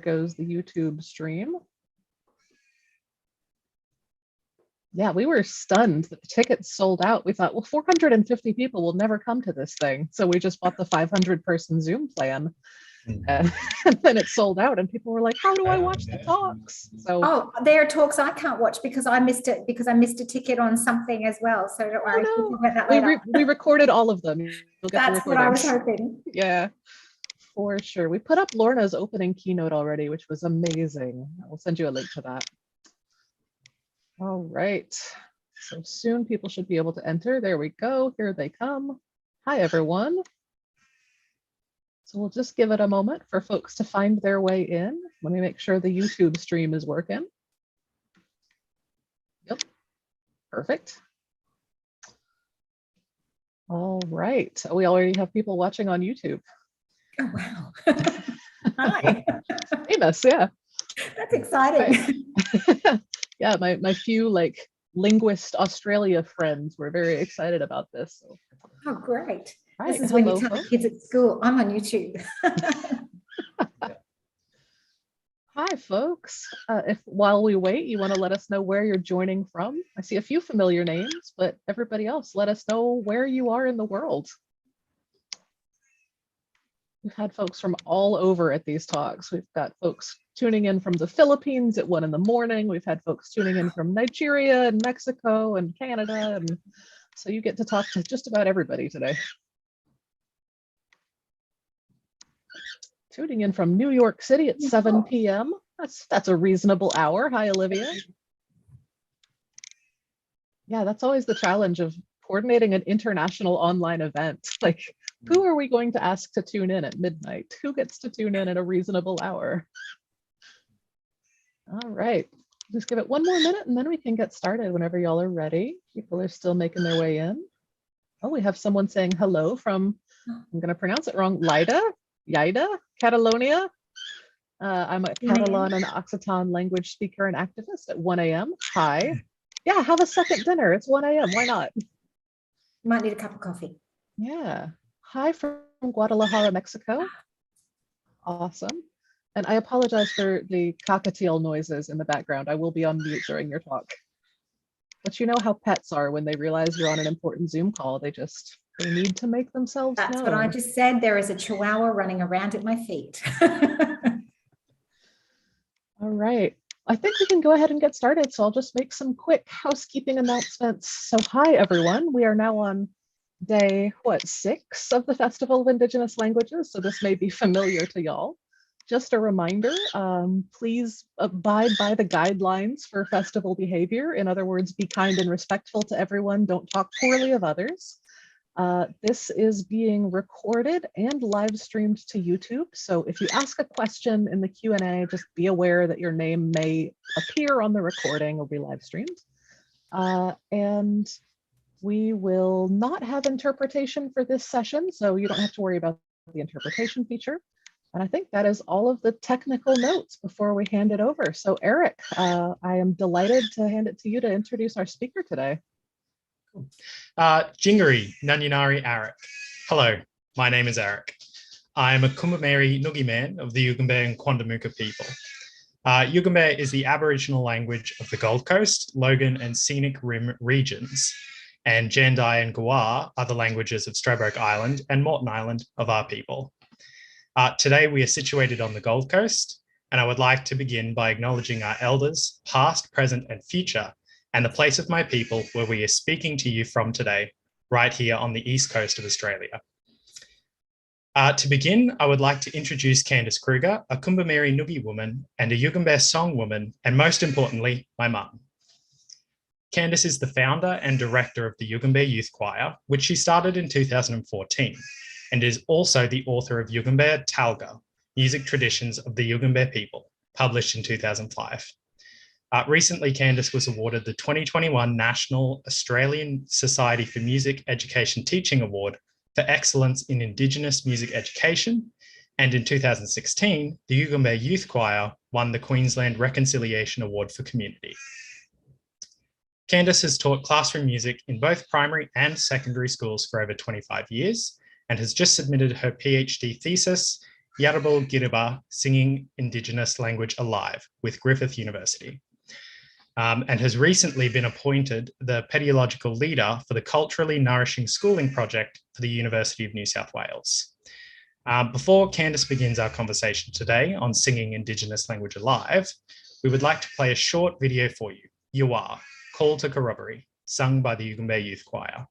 goes the YouTube stream. Yeah, we were stunned that the tickets sold out. We thought, well, 450 people will never come to this thing. So we just bought the 500-person Zoom plan. And then it sold out and people were like, how do I watch the talks? So there are talks I can't watch because I missed it, because I missed a ticket on something as well. So don't worry. Oh, no. We recorded all of them. You'll get That's what I was hoping. Yeah, for sure. We put up Lorna's opening keynote already, which was amazing. I'll send you a link to that. All right. So soon people should be able to enter. There we go. Here they come. Hi, everyone. So we'll just give it a moment for folks to find their way in. Let me make sure the YouTube stream is working. Yep, perfect. All right, we already have people watching on YouTube. Oh, wow. Hi. Famous, yeah. That's exciting. Right. Yeah, my few like linguist Australia friends were very excited about this. So. Oh, great. Right. This is when you tell the kids at school, I'm on YouTube. Hi, folks. If while we wait, you want to let us know where you're joining from. I see a few familiar names, but everybody else, let us know where you are in the world. We've had folks from all over at these talks. We've got folks tuning in from the Philippines at 1 in the morning. We've had folks tuning in from Nigeria and Mexico and Canada. And so you get to talk to just about everybody today. Tuning in from New York City at 7 p.m. That's a reasonable hour. Hi, Olivia. Yeah, that's always the challenge of coordinating an international online event. Like, who are we going to ask to tune in at midnight? Who gets to tune in at a reasonable hour? All right, just give it one more minute and then we can get started whenever y'all are ready. People are still making their way in. Oh, we have someone saying hello from, I'm going to pronounce it wrong, Lleida, Catalonia. I'm a Catalan and Occitan language speaker and activist at 1 a.m. Hi. Yeah, have a second dinner. It's 1 a.m. Why not? You might need a cup of coffee. Yeah. Hi from Guadalajara, Mexico. Awesome. And I apologize for the cockatiel noises in the background. I will be on mute during your talk. But you know how pets are when they realize you're on an important Zoom call. They need to make themselves known. That's what I just said. There is a chihuahua running around at my feet. All right. I think we can go ahead and get started. So I'll just make some quick housekeeping announcements. So hi, everyone. We are now on day, 6 of the Festival of Indigenous Languages. So this may be familiar to y'all. Just a reminder, please abide by the guidelines for festival behavior. In other words, be kind and respectful to everyone. Don't talk poorly of others. This is being recorded and live streamed to YouTube. So if you ask a question in the Q&A, just be aware that your name may appear on the recording or be live streamed. And we will not have interpretation for this session, so you don't have to worry about the interpretation feature. And I think that is all of the technical notes before we hand it over. So Eric, I am delighted to hand it to you to introduce our speaker today. Jingari Nanyinari Arik. Hello, my name is Eric. I am a Kumbameri Ngugi man of the Yugambeh and Quandamooka people. Yugambeh is the Aboriginal language of the Gold Coast, Logan and Scenic Rim regions, and Jandai and Gawar are the languages of Stradbroke Island and Moreton Island of our people. Today we are situated on the Gold Coast, and I would like to begin by acknowledging our elders, past, present, and future, and the place of my people where we are speaking to you from today, right here on the east coast of Australia. To begin, I would like to introduce Candace Kruger, a Kumbameri Ngugi woman and a Yugambeh song woman, and most importantly, my mum. Candace is the founder and director of the Yugambeh Youth Choir, which she started in 2014, and is also the author of Yugambeh Talga, Music Traditions of the Yugambeh People, published in 2005. Recently, Candace was awarded the 2021 National Australian Society for Music Education Teaching Award for Excellence in Indigenous Music Education, and in 2016, the Yugambeh Youth Choir won the Queensland Reconciliation Award for Community. Candace has taught classroom music in both primary and secondary schools for over 25 years, and has just submitted her PhD thesis Yarrabul Giriba, Singing Indigenous Language Alive with Griffith University, and has recently been appointed the pedagogical leader for the Culturally Nourishing Schooling Project for the University of New South Wales. Before Candace begins our conversation today on Singing Indigenous Language Alive, we would like to play a short video for you. You Are, Call to Corroboree, sung by the Yugambeh Youth Choir.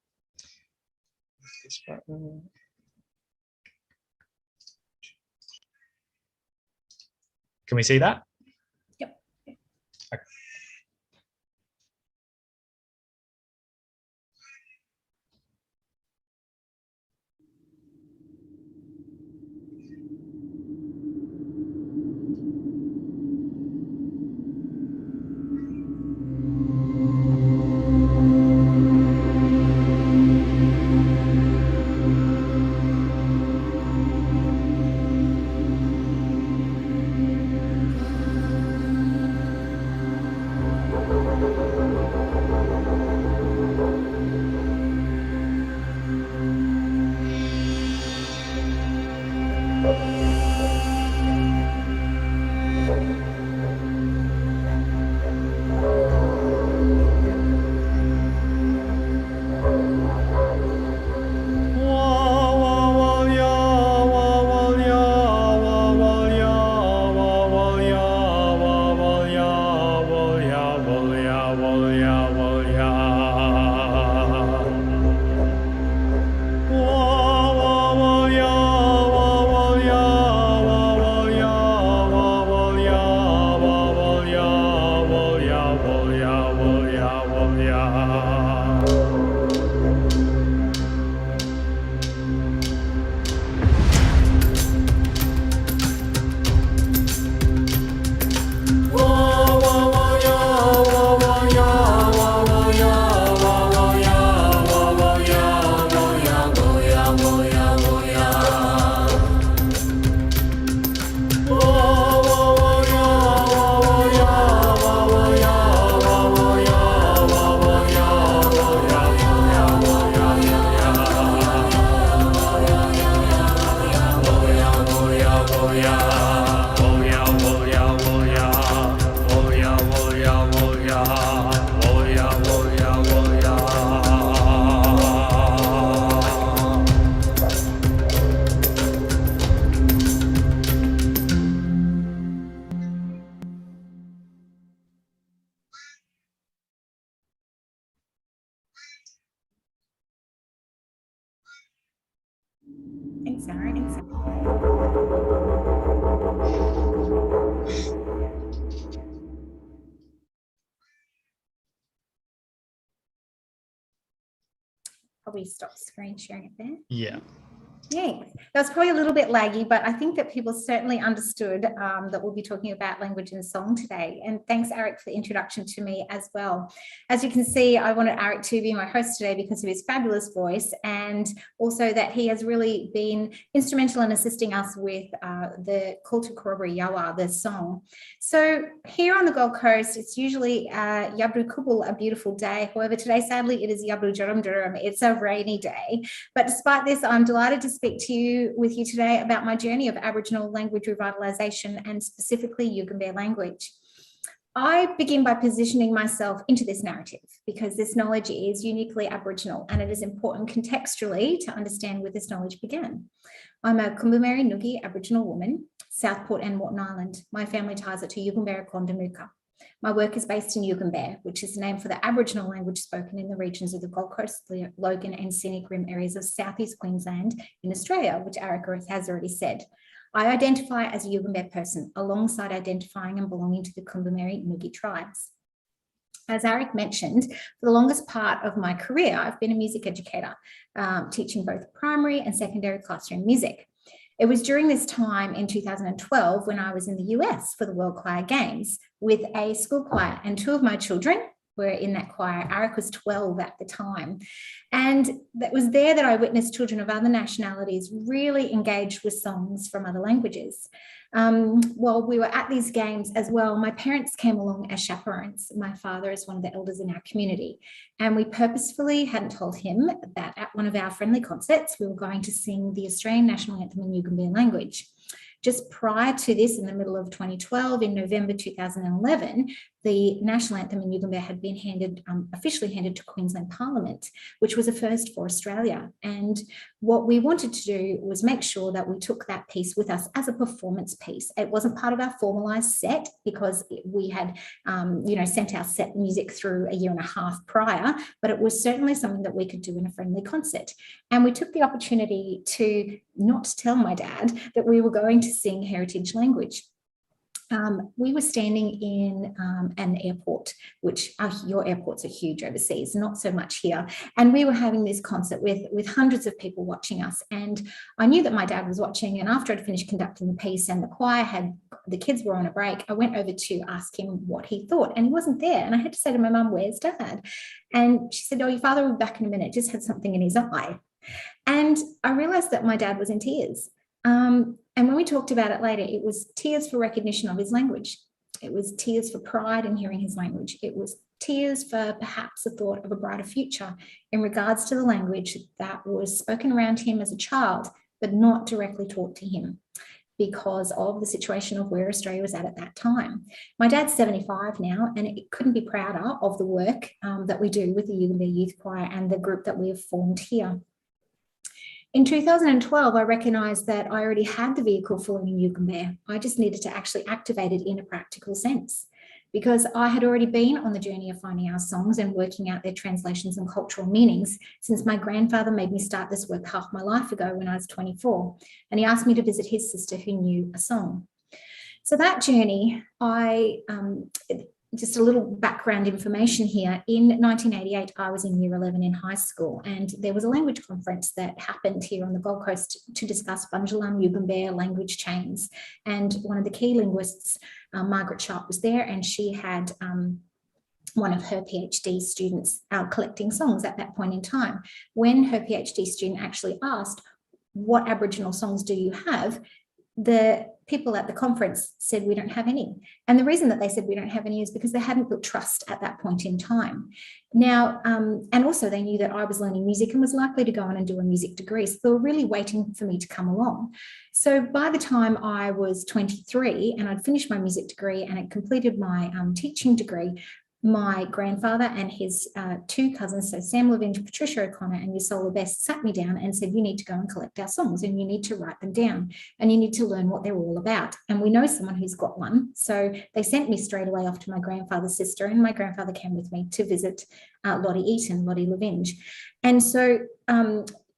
Can we see that? Yep. Okay. Thanks, Sarah. Probably stop screen sharing it there. Yeah. Yeah, that was probably a little bit laggy, but I think that people certainly understood that we'll be talking about language and song today. And thanks, Eric, for the introduction to me as well. As you can see, I wanted Eric to be my host today because of his fabulous voice, and also that he has really been instrumental in assisting us with the Call to Corroboree Yawa, the song. So here on the Gold Coast, it's usually Yabru Kubul, a beautiful day. However, today, sadly, it is Yabru Jurum Durum. It's a rainy day. But despite this, I'm delighted to speak with you today about my journey of Aboriginal language revitalisation and specifically Yugambeh language. I begin by positioning myself into this narrative because this knowledge is uniquely Aboriginal and it is important contextually to understand where this knowledge began. I'm a Kumbameri Nugi Aboriginal woman, Southport and Moreton Island. My family ties it to Yugambeh Kondamuka. My work is based in Yugambeh, which is named for the Aboriginal language spoken in the regions of the Gold Coast, Logan and Scenic Rim areas of Southeast Queensland in Australia, which Eric has already said. I identify as a Yugambeh person alongside identifying and belonging to the Kumbameri Nugi tribes. As Eric mentioned, for the longest part of my career, I've been a music educator, teaching both primary and secondary classroom music. It was during this time in 2012 when I was in the US for the World Choir Games with a school choir, and two of my children were in that choir. Eric was 12 at the time. And that was there that I witnessed children of other nationalities really engaged with songs from other languages. While we were at these games as well, my parents came along as chaperones. My father is one of the elders in our community. And we purposefully hadn't told him that at one of our friendly concerts, we were going to sing the Australian National Anthem in Yugambeh language. Just prior to this, in the middle of 2012, in November 2011, the national anthem in Yugambeh had been officially handed to Queensland Parliament, which was a first for Australia. And what we wanted to do was make sure that we took that piece with us as a performance piece. It wasn't part of our formalised set because we had, sent our set music through a year and a half prior, but it was certainly something that we could do in a friendly concert. And we took the opportunity to not tell my dad that we were going to sing heritage language. We were standing in an airport, which your airports are huge overseas, not so much here. And we were having this concert with hundreds of people watching us. And I knew that my dad was watching. And after I'd finished conducting the piece and the kids were on a break, I went over to ask him what he thought. And he wasn't there. And I had to say to my mum, "Where's Dad?" And she said, "Oh, your father will be back in a minute, just had something in his eye." And I realized that my dad was in tears. And when we talked about it later, it was tears for recognition of his language. It was tears for pride in hearing his language. It was tears for perhaps a thought of a brighter future in regards to the language that was spoken around him as a child, but not directly taught to him because of the situation of where Australia was at that time. My dad's 75 now, and it couldn't be prouder of the work that we do with the Yugambeh Youth Choir and the group that we have formed here. In 2012, I recognised that I already had the vehicle for learning Yugambeh. I just needed to actually activate it in a practical sense because I had already been on the journey of finding our songs and working out their translations and cultural meanings since my grandfather made me start this work half my life ago when I was 24. And he asked me to visit his sister who knew a song. So that journey, just a little background information here. In 1988, I was in year 11 in high school, and there was a language conference that happened here on the Gold Coast to discuss Bundjalung Yugambeh language chains. And one of the key linguists, Margaret Sharp, was there, and she had one of her PhD students collecting songs at that point in time. When her PhD student actually asked, "What Aboriginal songs do you have?" the people at the conference said, "We don't have any." And the reason that they said we don't have any is because they hadn't built trust at that point in time. Now, and also they knew that I was learning music and was likely to go on and do a music degree. So they were really waiting for me to come along. So by the time I was 23 and I'd finished my music degree and had completed my teaching degree, my grandfather and his two cousins, so Sam Levine, Patricia O'Connor, and Yusola Best, sat me down and said, "You need to go and collect our songs and you need to write them down and you need to learn what they're all about. And we know someone who's got one." So they sent me straight away off to my grandfather's sister, and my grandfather came with me to visit Lottie Levinge. And so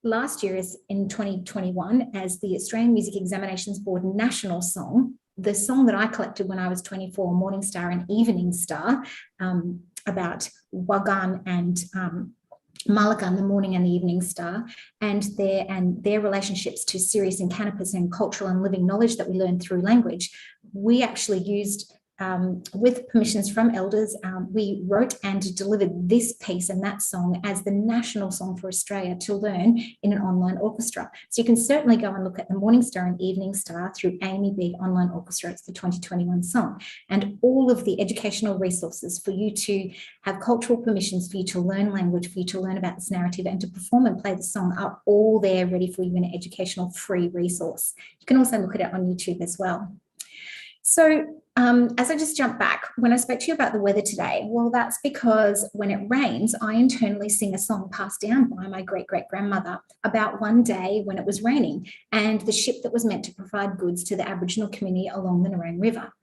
last year, in 2021, as the Australian Music Examinations Board national song, the song that I collected when I was 24, Morning Star and Evening Star, about Wagan and Malakan, the morning and the evening star, and their relationships to Sirius and Canopus and cultural and living knowledge that we learned through language, we actually used, with permissions from elders, we wrote and delivered this piece and that song as the national song for Australia to learn in an online orchestra. So you can certainly go and look at the Morning Star and Evening Star through Amy B Online Orchestra. It's the 2021 song. And all of the educational resources for you to have cultural permissions, for you to learn language, for you to learn about this narrative and to perform and play the song are all there ready for you in an educational free resource. You can also look at it on YouTube as well. So as I just jump back, when I spoke to you about the weather today, well, that's because when it rains, I internally sing a song passed down by my great-great-grandmother about one day when it was raining and the ship that was meant to provide goods to the Aboriginal community along the Nerang River.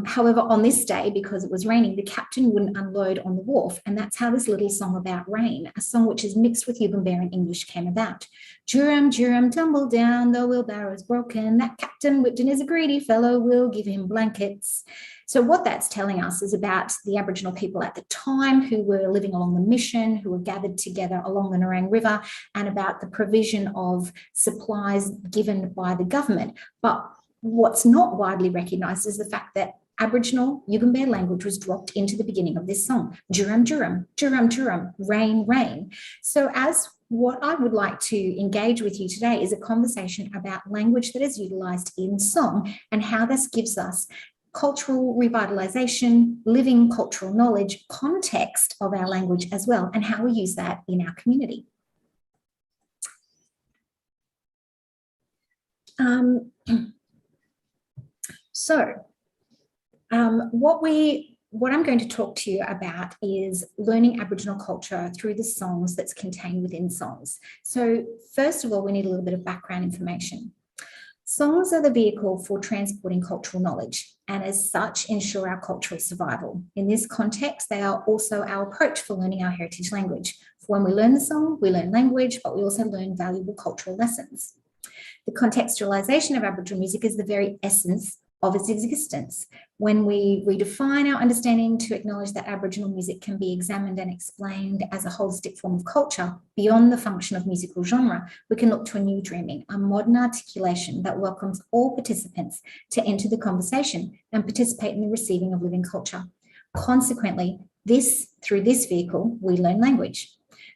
However, on this day, because it was raining, the captain wouldn't unload on the wharf, and that's how this little song about rain, a song which is mixed with Yugambeh and English, came about. Jurum, Jurum, tumble down, the wheelbarrow's broken, that Captain Whipton is a greedy fellow, we'll give him blankets. So what that's telling us is about the Aboriginal people at the time who were living along the mission, who were gathered together along the Nerang River, and about the provision of supplies given by the government. But what's not widely recognised is the fact that Aboriginal Yugambeh language was dropped into the beginning of this song. Jurum, Jurum, Jurum, Jurum, rain, rain. So as what I would like to engage with you today is a conversation about language that is utilised in song and how this gives us cultural revitalisation, living cultural knowledge, context of our language as well, and how we use that in our community. So what I'm going to talk to you about is learning Aboriginal culture through the songs that's contained within songs. So first of all, we need a little bit of background information. Songs are the vehicle for transporting cultural knowledge and as such ensure our cultural survival. In this context, they are also our approach for learning our heritage language. For when we learn the song, we learn language, but we also learn valuable cultural lessons. The contextualization of Aboriginal music is the very essence of its existence. When we redefine our understanding to acknowledge that Aboriginal music can be examined and explained as a holistic form of culture beyond the function of musical genre, we can look to a new dreaming, a modern articulation that welcomes all participants to enter the conversation and participate in the receiving of living culture. Consequently, through this vehicle, we learn language.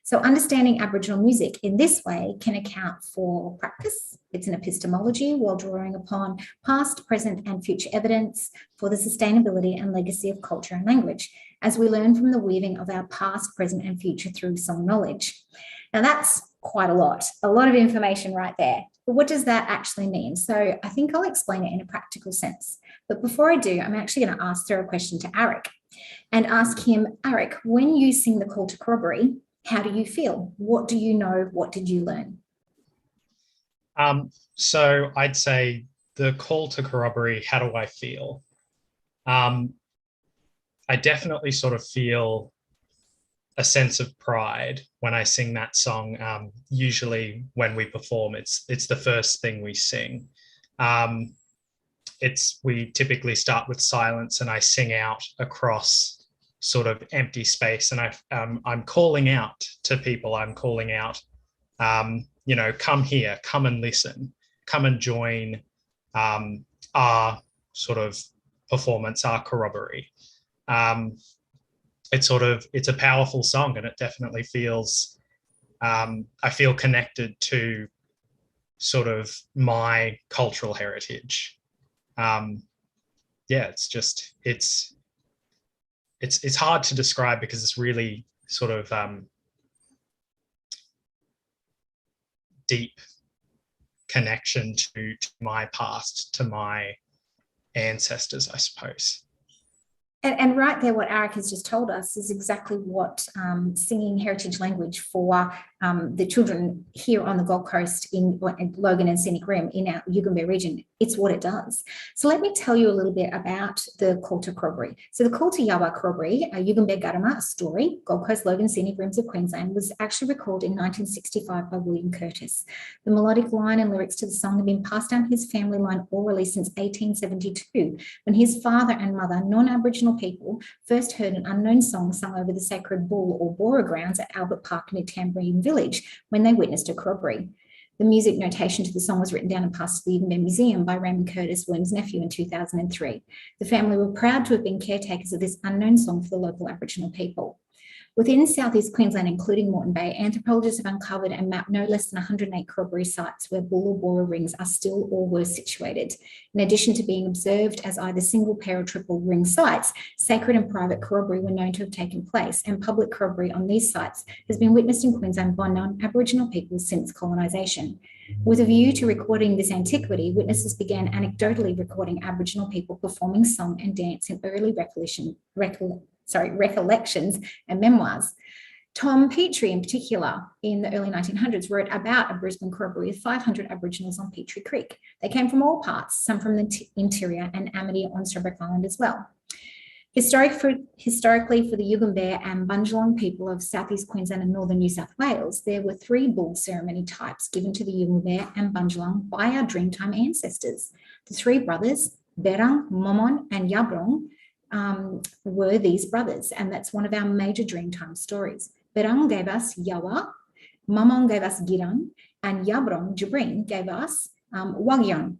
So understanding Aboriginal music in this way can account for practice. It's an epistemology while drawing upon past, present and future evidence for the sustainability and legacy of culture and language as we learn from the weaving of our past, present and future through song knowledge. Now that's quite a lot of information right there. But what does that actually mean? So I think I'll explain it in a practical sense. But before I do, I'm actually going to throw a question to Arik and ask him, Arik, when you sing the call to corroboree, how do you feel? What do you know? What did you learn? So I'd say the call to corroboree, how do I feel? I definitely sort of feel a sense of pride when I sing that song. Usually when we perform, it's the first thing we sing. We typically start with silence and I sing out across sort of empty space, and I'm calling out to people. I'm calling out, come here, come and listen, come and join our sort of performance, our corroboree. It's a powerful song, and it definitely feels, I feel connected to sort of my cultural heritage. It's hard to describe because it's really sort of deep connection to my past, to my ancestors, I suppose. And right there, what Arik has just told us is exactly what singing heritage language for the children here on the Gold Coast in Logan and Scenic Rim in our Yugambeh region, it's what it does. So let me tell you a little bit about the call to corroboree. So the call to Yawa corroboree, Yugambeh Garama, a story, Gold Coast, Logan, Scenic Rims of Queensland, was actually recorded in 1965 by William Curtis. The melodic line and lyrics to the song have been passed down his family line orally since 1872, when his father and mother, non-Aboriginal people, first heard an unknown song sung over the sacred bull or bora grounds at Albert Park near Tamborine Village when they witnessed a corroboree. The music notation to the song was written down and passed to the Yugambeh Museum by Raymond Curtis, William's nephew, in 2003. The family were proud to have been caretakers of this unknown song for the local Aboriginal people. Within southeast Queensland, including Moreton Bay, anthropologists have uncovered and mapped no less than 108 corroboree sites where bull or bora rings are still or were situated. In addition to being observed as either single, pair or triple ring sites, sacred and private corroboree were known to have taken place, and public corroboree on these sites has been witnessed in Queensland by non-Aboriginal people since colonisation. With a view to recording this antiquity, witnesses began anecdotally recording Aboriginal people performing song and dance in early recollections and memoirs. Tom Petrie, in particular, in the early 1900s, wrote about a Brisbane corroboree with 500 Aboriginals on Petrie Creek. They came from all parts, some from the interior and Amity on Stradbroke Island as well. Historically, for the Yugambeh and Bundjalung people of southeast Queensland and northern New South Wales, there were 3 bull ceremony types given to the Yugambeh and Bundjalung by our Dreamtime ancestors. The 3 brothers, Berang, Momon and Yabrong, were these brothers, and that's one of our major Dreamtime stories. Berang gave us Yawa, Momon gave us Girang, and Yabrong, Jibrin, gave us Wagyon.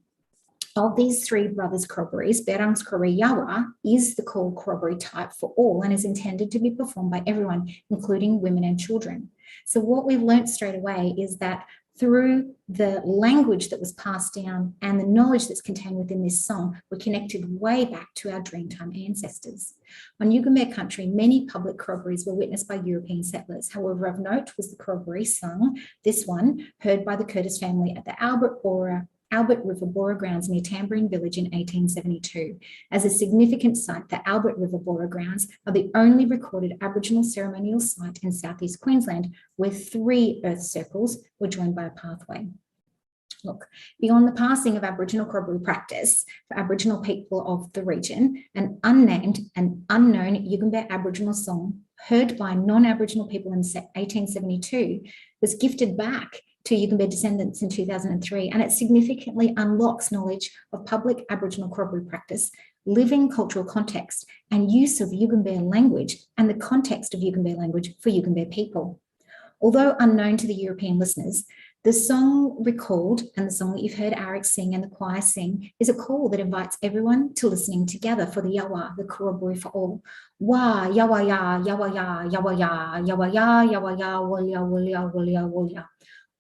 Of these 3 brothers' corroborees, Berang's corroboree Yawa is the call corroboree type for all and is intended to be performed by everyone, including women and children. So what we've learnt straight away is that through the language that was passed down and the knowledge that's contained within this song, we're connected way back to our Dreamtime ancestors. On Yugambeh country, many public corroborees were witnessed by European settlers. However, of note was the corroboree sung, this one, heard by the Curtis family at the Albert Bora Albert River Bora Grounds near Tamborine Village in 1872. As a significant site, the Albert River Bora Grounds are the only recorded Aboriginal ceremonial site in southeast Queensland where 3 earth circles were joined by a pathway. Look, beyond the passing of Aboriginal corroboree practice for Aboriginal people of the region, an unnamed and unknown Yugambeh Aboriginal song heard by non-Aboriginal people in 1872 was gifted back to Yugambeh descendants in 2003, and it significantly unlocks knowledge of public Aboriginal corroboree practice, living cultural context, and use of Yugambeh language and the context of Yugambeh language for Yugambeh people. Although unknown to the European listeners, the song recalled, and the song that you've heard Arik sing and the choir sing, is a call that invites everyone to listening together for the Yawa, the corroboree for all. Wa, Yawa ya, Yawa ya, Yawa ya, Yawa ya, Yawa ya, Wulya, Wulya, Wulya, Wulya.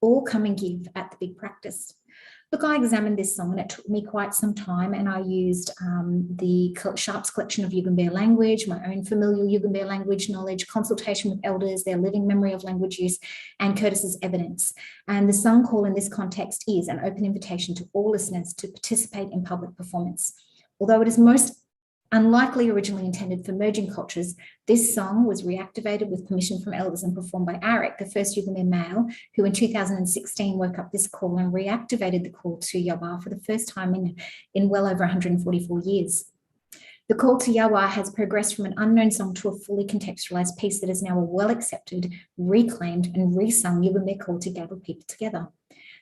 All come and give at the big practice. Look, I examined this song and it took me quite some time, and I used the Sharp's collection of Yugambeh language, my own familial Yugambeh language knowledge, consultation with elders, their living memory of language use, and Curtis's evidence. And the song call in this context is an open invitation to all listeners to participate in public performance. Although it is most unlikely originally intended for merging cultures, this song was reactivated with permission from elders and performed by Arik, the first Yugambeh male, who in 2016 woke up this call and reactivated the call to Yawa for the first time in well over 144 years. The call to Yawa has progressed from an unknown song to a fully contextualized piece that is now a well-accepted, reclaimed and resung Yugambeh call to gather people together.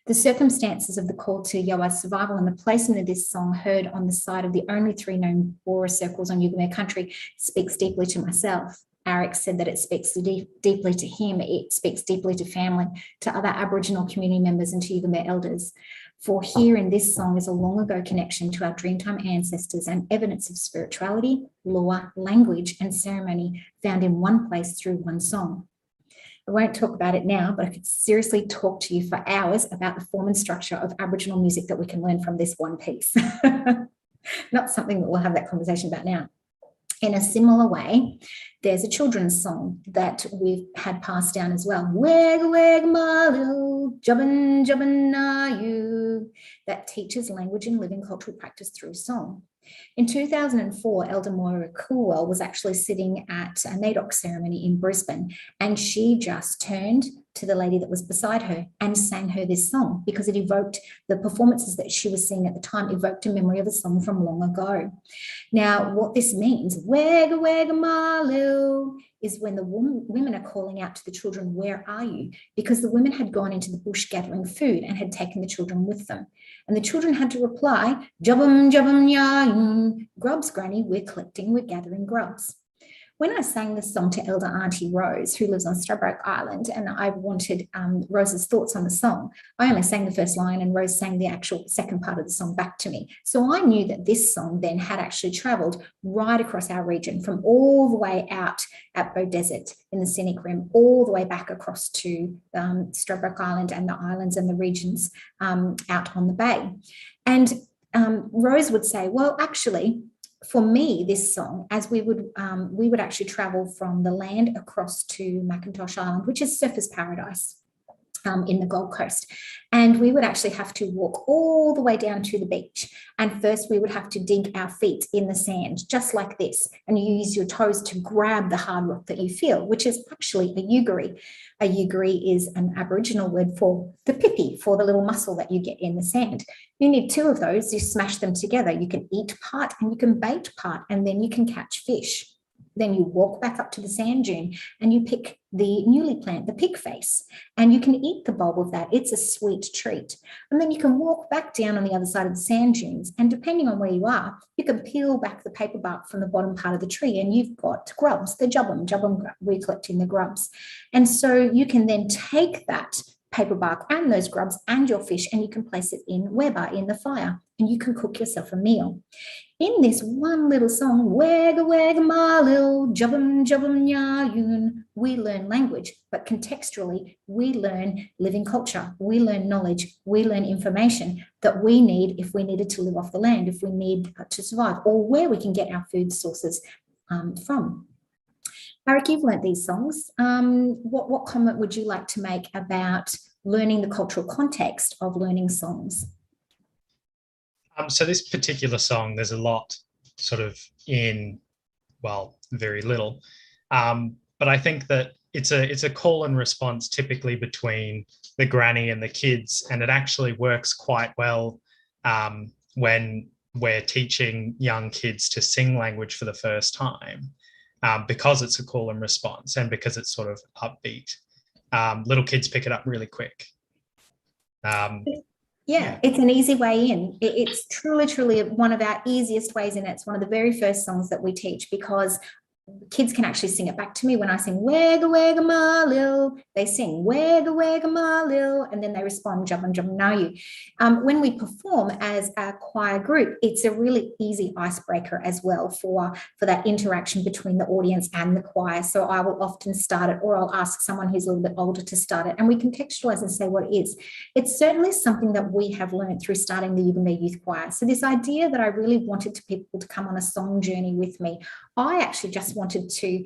The circumstances of the call to Yawa's survival and the placement of this song heard on the side of the only 3 known Bora circles on Yugambeh country speaks deeply to myself. Arik said that it speaks deeply to him, it speaks deeply to family, to other Aboriginal community members and to Yugambeh elders. For here in this song is a long ago connection to our Dreamtime ancestors and evidence of spirituality, law, language and ceremony found in one place through one song. I won't talk about it now, but I could seriously talk to you for hours about the form and structure of Aboriginal music that we can learn from this one piece. Not something that we'll have that conversation about now. In a similar way, there's a children's song that we've had passed down as well. Weg, weg, malu, jubbin, jubbin, na you. That teaches language and living cultural practice through song. In 2004, Elder Moira Coolwell was actually sitting at a NAIDOC ceremony in Brisbane, and she just turned to the lady that was beside her and sang her this song because it evoked the performances that she was seeing at the time, evoked a memory of a song from long ago. Now, what this means, wega wega malu, is when the women are calling out to the children, where are you? Because the women had gone into the bush gathering food and had taken the children with them. And the children had to reply, jubbum, jubbum, ya, grubs, granny, we're collecting, we're gathering grubs. When I sang this song to Elder Auntie Rose, who lives on Stradbroke Island, and I wanted Rose's thoughts on the song, I only sang the first line and Rose sang the actual second part of the song back to me. So I knew that this song then had actually travelled right across our region, from all the way out at Bow Desert in the Scenic Rim, all the way back across to Stradbroke Island and the islands and the regions out on the bay. And Rose would say, well, actually, for me, this song, as we would actually travel from the land across to Macintosh Island, which is surfers' paradise in the Gold Coast. And we would actually have to walk all the way down to the beach. And first we would have to dig our feet in the sand, just like this. And you use your toes to grab the hard rock that you feel, which is actually a yugari. A yugari is an Aboriginal word for the pipi, for the little mussel that you get in the sand. You need 2 of those, you smash them together. You can eat part and you can bait part, and then you can catch fish. Then you walk back up to the sand dune and you pick the newly plant, the pig face, and you can eat the bulb of that. It's a sweet treat. And then you can walk back down on the other side of the sand dunes, and depending on where you are, you can peel back the paper bark from the bottom part of the tree and you've got grubs, the jubbum, we're collecting the grubs. And so you can then take that paper bark and those grubs and your fish and you can place it in Weber in the fire and you can cook yourself a meal. In this one little song, wega wega malil, jubbum jubbum yayun, we learn language, but contextually we learn living culture, we learn knowledge, we learn information that we need if we needed to live off the land, if we need to survive, or where we can get our food sources from. Arik, you've learnt these songs. What comment would you like to make about learning the cultural context of learning songs? So this particular song, there's a lot sort of in, well, very little. But I think that it's a call and response typically between the granny and the kids, and it actually works quite well when we're teaching young kids to sing language for the first time, because it's a call and response and because it's sort of upbeat. Little kids pick it up really quick. Yeah, it's an easy way in. It's truly one of our easiest ways in. It's one of the very first songs that we teach, because kids can actually sing it back to me when I sing wagga wagga ma lil. They sing wagga wagga ma lil, and then they respond jump and jump now you. When we perform as a choir group, it's a really easy icebreaker as well for that interaction between the audience and the choir. So I will often start it, or I'll ask someone who's a little bit older to start it, and we contextualize and say what it is. It's certainly something that we have learned through starting the Yugambeh Youth Choir. So this idea that I really wanted people to come on a song journey with me, I actually just wanted to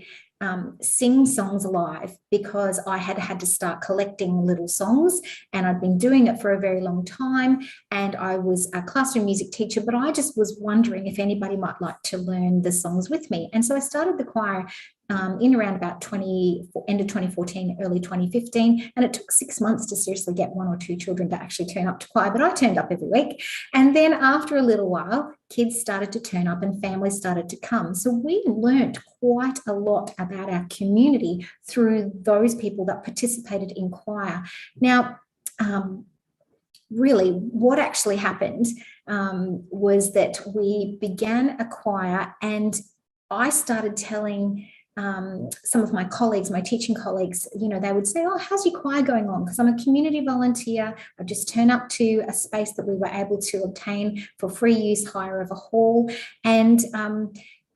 sing songs live, because I had to start collecting little songs, and I'd been doing it for a very long time, and I was a classroom music teacher, but I just was wondering if anybody might like to learn the songs with me. And so I started the choir in around about end of 2014, early 2015, and it took 6 months to seriously get 1 or 2 children to actually turn up to choir, but I turned up every week. And then after a little while, kids started to turn up and families started to come. So we learnt quite a lot about our community through those people that participated in choir. Now, really, what actually happened was that we began a choir, and I started telling some of my colleagues, my teaching colleagues, they would say, oh, how's your choir going on? Because I'm a community volunteer. I've just turned up to a space that we were able to obtain for free use, hire of a hall. And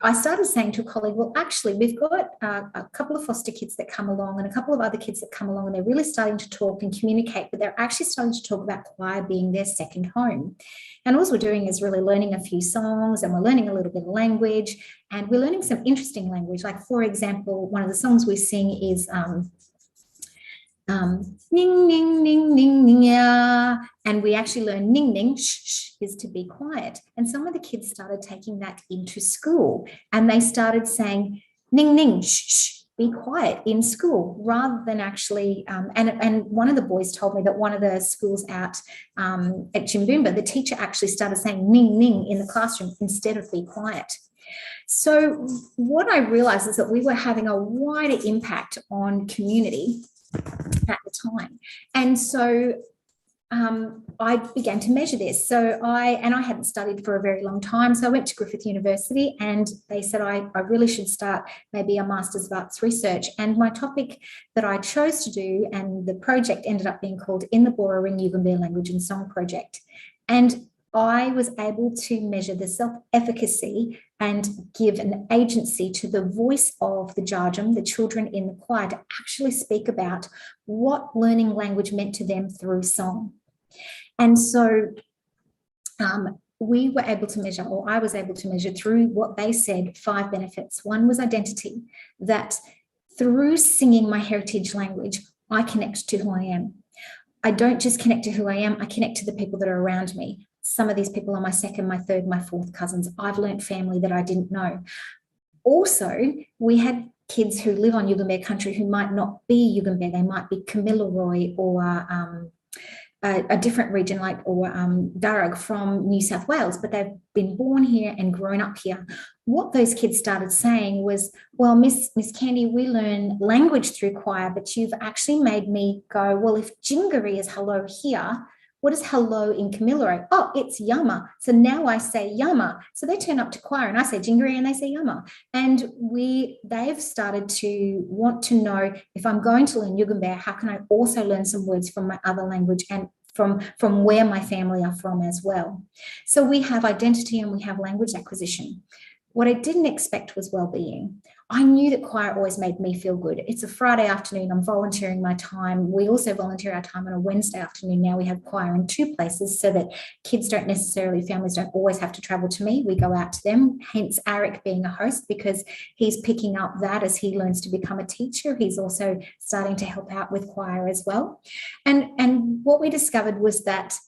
I started saying to a colleague, well, actually, we've got a couple of foster kids that come along and a couple of other kids that come along, and they're really starting to talk and communicate, but they're actually starting to talk about choir being their second home. And all we're doing is really learning a few songs, and we're learning a little bit of language, and we're learning some interesting language. Like, for example, one of the songs we sing is ning, ning, ning, ning, ning, yeah. And we actually learn ning, ning, shh, shh is to be quiet. And some of the kids started taking that into school, and they started saying ning, ning, shh, shh, be quiet in school, rather than actually, and one of the boys told me that one of the schools out at Jimboomba, the teacher actually started saying ning, ning in the classroom instead of be quiet. So what I realized is that we were having a wider impact on community at the time. And so I began to measure this. So I hadn't studied for a very long time. So I went to Griffith University, and they said I really should start maybe a Master's of Arts Research. And my topic that I chose to do, and the project ended up being called In the Bora Ring Yugambeh Language and Song Project. And I was able to measure the self-efficacy and give an agency to the voice of the Jarjum, the children in the choir, to actually speak about what learning language meant to them through song. And so we were able to measure, or I was able to measure through what they said, 5 benefits. One was identity, that through singing my heritage language, I connect to who I am. I don't just connect to who I am, I connect to the people that are around me. Some of these people are my second, my third, my fourth cousins. I've learnt family that I didn't know. Also, we had kids who live on Yugambeh country who might not be Yugambeh. They might be Kamilaroi or a different region, or Darug from New South Wales, but they've been born here and grown up here. What those kids started saying was, well, Miss Candy, we learn language through choir, but you've actually made me go, well, if Jingari is hello here, what is hello in Kamilaroi? Oh, it's Yama. So now I say Yama. So they turn up to choir and I say Jingari and they say Yama. And they've started to want to know, if I'm going to learn Yugambeh, how can I also learn some words from my other language and from where my family are from as well. So we have identity and we have language acquisition. What I didn't expect was well-being. I knew that choir always made me feel good. It's a Friday afternoon. I'm volunteering my time. We also volunteer our time on a Wednesday afternoon. Now we have choir in 2 places so that kids don't necessarily, families don't always have to travel to me. We go out to them, hence Eric being a host, because he's picking up that as he learns to become a teacher. He's also starting to help out with choir as well. And what we discovered was that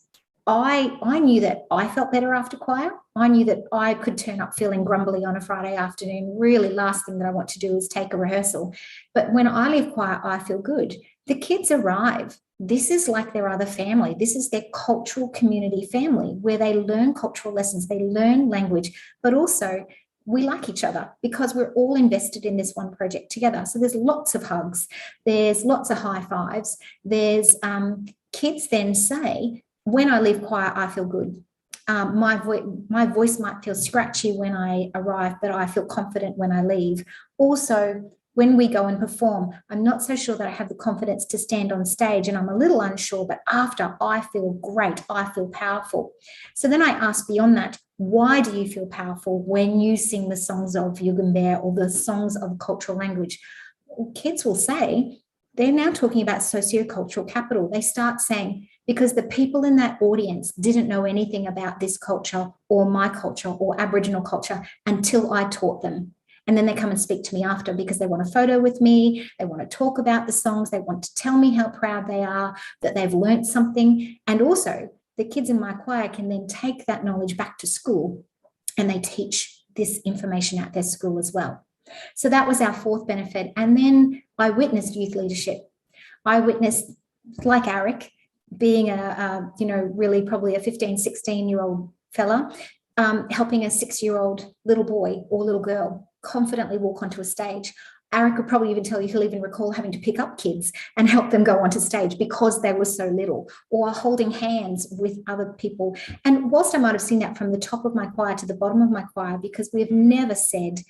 I knew that I felt better after choir. I knew that I could turn up feeling grumbly on a Friday afternoon. Really, last thing that I want to do is take a rehearsal. But when I leave choir, I feel good. The kids arrive. This is like their other family. This is their cultural community family where they learn cultural lessons, they learn language, but also we like each other because we're all invested in this one project together. So there's lots of hugs. There's lots of high fives. There's kids then say, when I leave choir, I feel good. My voice might feel scratchy when I arrive, but I feel confident when I leave. Also, when we go and perform, I'm not so sure that I have the confidence to stand on stage and I'm a little unsure, but after I feel great, I feel powerful. So then I ask beyond that, why do you feel powerful when you sing the songs of Yugambeh or the songs of cultural language? Kids will say, they're now talking about sociocultural capital. They start saying, because the people in that audience didn't know anything about this culture or my culture or Aboriginal culture until I taught them. And then they come and speak to me after because they want a photo with me. They want to talk about the songs. They want to tell me how proud they are, that they've learned something. And also the kids in my choir can then take that knowledge back to school and they teach this information at their school as well. So that was our fourth benefit. And then I witnessed youth leadership. I witnessed, like Eric, being really probably a 15, 16-year-old fella, helping a 6-year-old little boy or little girl confidently walk onto a stage. Eric could probably even tell you he'll even recall having to pick up kids and help them go onto stage because they were so little, or holding hands with other people. And whilst I might have seen that from the top of my choir to the bottom of my choir, because we've never said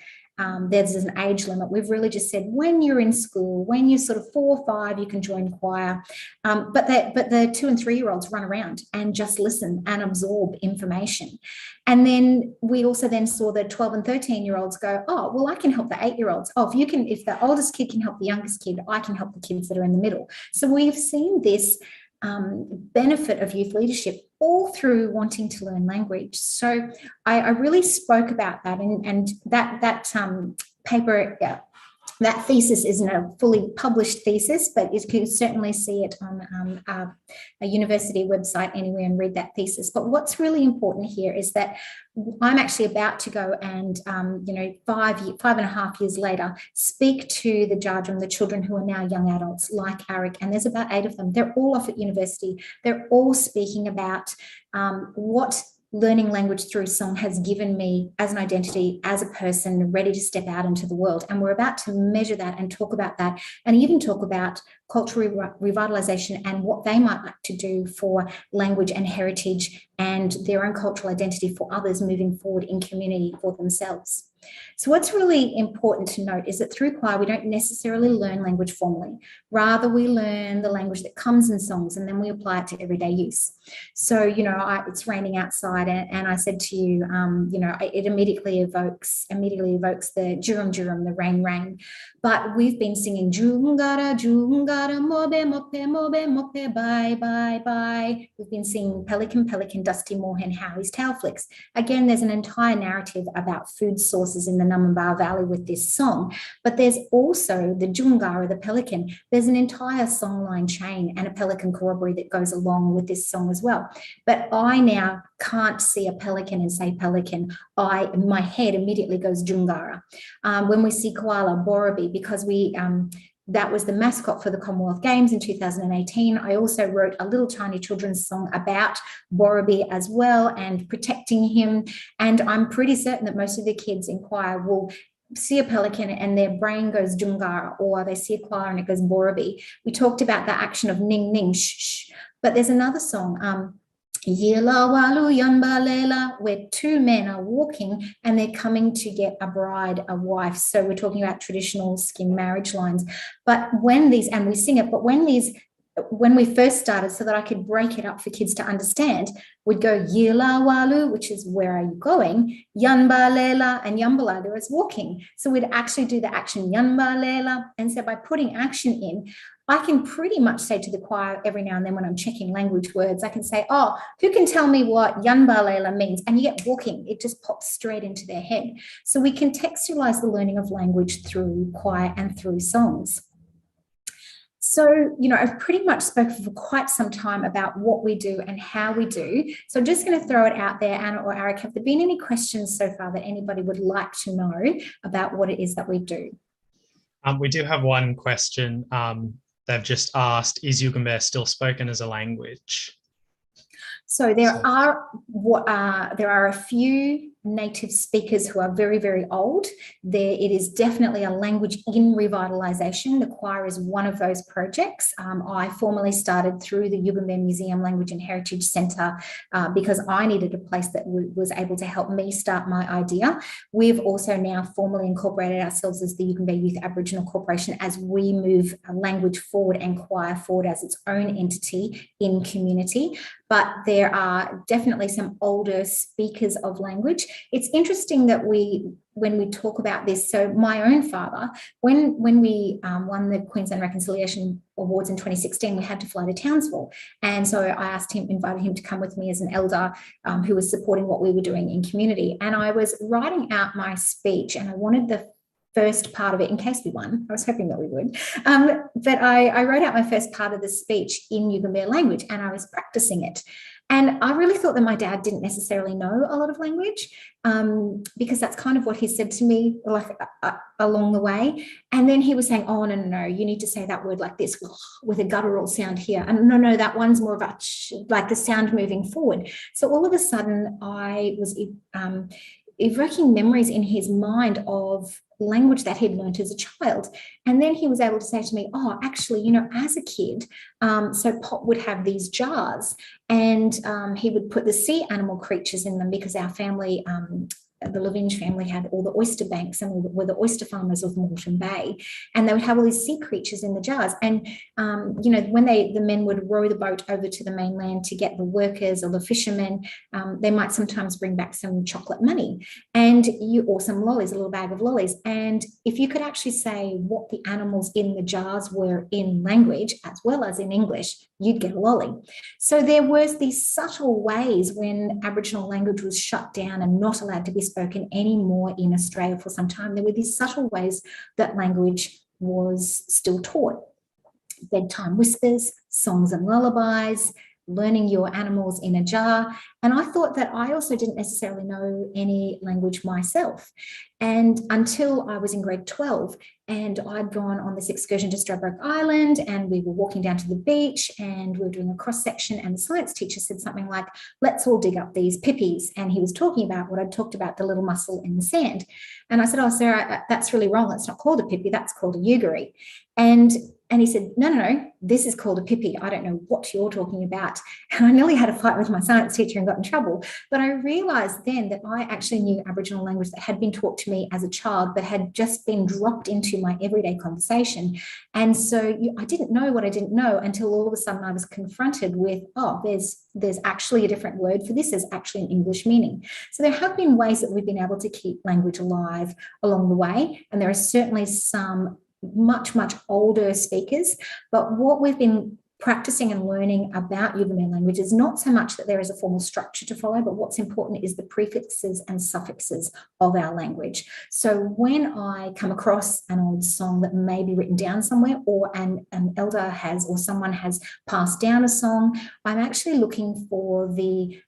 there's an age limit. We've really just said when you're in school, when you're sort of 4 or 5, you can join choir. But the 2 and 3-year-olds run around and just listen and absorb information. And then we also then saw the 12 and 13-year-olds go, oh, well, I can help the 8-year-olds. Oh, if the oldest kid can help the youngest kid, I can help the kids that are in the middle. So we've seen this benefit of youth leadership all through wanting to learn language. So I really spoke about that, and that paper, that thesis isn't a fully published thesis, but you can certainly see it on a university website anywhere and read that thesis. But what's really important here is that I'm actually about to go and, 5.5 years later, speak to the judge and the children who are now young adults like Eric, and there's about 8 of them. They're all off at university. They're all speaking about what learning language through song has given me as an identity, as a person ready to step out into the world. And we're about to measure that and talk about that, and even talk about cultural revitalisation and what they might like to do for language and heritage and their own cultural identity for others moving forward in community for themselves. So what's really important to note is that through choir, we don't necessarily learn language formally. Rather, we learn the language that comes in songs, and then we apply it to everyday use. So, it's raining outside, and I said to you, it immediately evokes the jurum jurum, the rain rain. But we've been singing jungara, jungara, mobe, mope, mobe, mope, bye, bye, bye. We've been singing pelican, pelican, dusty moorhen, how his tail flicks. Again, there's an entire narrative about food sources in the Numbamba Valley with this song, but there's also the Jungara, the pelican. There's an entire songline chain and a pelican corroboree that goes along with this song as well. But I now can't see a pelican and say pelican. My head immediately goes Jungara. When we see koala, Borrowby, because that was the mascot for the Commonwealth Games in 2018. I also wrote a little tiny children's song about Borrowby as well and protecting him. And I'm pretty certain that most of the kids in choir will see a pelican and their brain goes Jungara, or they see a koala and it goes Borrowby. We talked about the action of ning, ning, shh, shh. But there's another song, Yela walu yanbalela, where 2 men are walking and they're coming to get a bride, a wife. So we're talking about traditional skin marriage lines. But when we sing it, but when we first started, so that I could break it up for kids to understand, we'd go Yela walu, which is where are you going? Yanbalela, and Yambalala is walking. So we'd actually do the action Yanbalela. And so by putting action in, I can pretty much say to the choir every now and then when I'm checking language words, I can say, oh, who can tell me what Yanbalela means? And you get walking, it just pops straight into their head. So we contextualize the learning of language through choir and through songs. So, I've pretty much spoken for quite some time about what we do and how we do. So I'm just going to throw it out there, Anna or Eric, have there been any questions so far that anybody would like to know about what it is that we do? We do have one question. They've just asked, is Yugambeh still spoken as a language? So there are a few native speakers who are very, very old. It is definitely a language in revitalisation. The choir is one of those projects. I formally started through the Yugambeh Museum Language and Heritage Centre because I needed a place that was able to help me start my idea. We've also now formally incorporated ourselves as the Yugambeh Youth Aboriginal Corporation as we move language forward and choir forward as its own entity in community. But there are definitely some older speakers of language. It's interesting that when we talk about this, so my own father, when we won the Queensland Reconciliation Awards in 2016, we had to fly to Townsville. And so I invited him to come with me as an elder who was supporting what we were doing in community. And I was writing out my speech, and I wanted the first part of it in case we won. I was hoping that we would. But I wrote out my first part of the speech in Yugambeh language, and I was practicing it. And I really thought that my dad didn't necessarily know a lot of language because that's kind of what he said to me along the way. And then he was saying, oh, no, you need to say that word like this with a guttural sound here. And no, that one's more of a like the sound moving forward. So all of a sudden I was evoking memories in his mind of language that he'd learned as a child. And then he was able to say to me, oh, actually, as a kid, so Pop would have these jars and he would put the sea animal creatures in them because our family, the Lavinge family, had all the oyster banks and were the oyster farmers of Moreton Bay, and they would have all these sea creatures in the jars. And when the men would row the boat over to the mainland to get the workers or the fishermen, they might sometimes bring back some chocolate money or some lollies, a little bag of lollies. And if you could actually say what the animals in the jars were in language as well as in English, you'd get a lolly. So there was these subtle ways when Aboriginal language was shut down and not allowed to be spoken anymore in Australia for some time. There were these subtle ways that language was still taught. Bedtime whispers, songs and lullabies, learning your animals in a jar. And I thought that I also didn't necessarily know any language myself. And until I was in grade 12 and I'd gone on this excursion to Stradbroke Island and we were walking down to the beach and we were doing a cross section and the science teacher said something like, let's all dig up these pippies. And he was talking about what I'd talked about, the little mussel in the sand. And I said, oh, Sarah, that's really wrong. That's not called a pippy. That's called a yugari. And he said, no, this is called a pippy. I don't know what you're talking about. And I nearly had a fight with my science teacher and got in trouble. But I realised then that I actually knew Aboriginal language that had been taught to me as a child, but had just been dropped into my everyday conversation. And so I didn't know what I didn't know until all of a sudden I was confronted with, oh, there's actually a different word for this. There's actually an English meaning. So there have been ways that we've been able to keep language alive along the way. And there are certainly some much older speakers, but what we've been practicing and learning about Yugambeh language is not so much that there is a formal structure to follow, but what's important is the prefixes and suffixes of our language. So when I come across an old song that may be written down somewhere, or an elder has, or someone has passed down a song, I'm actually looking for the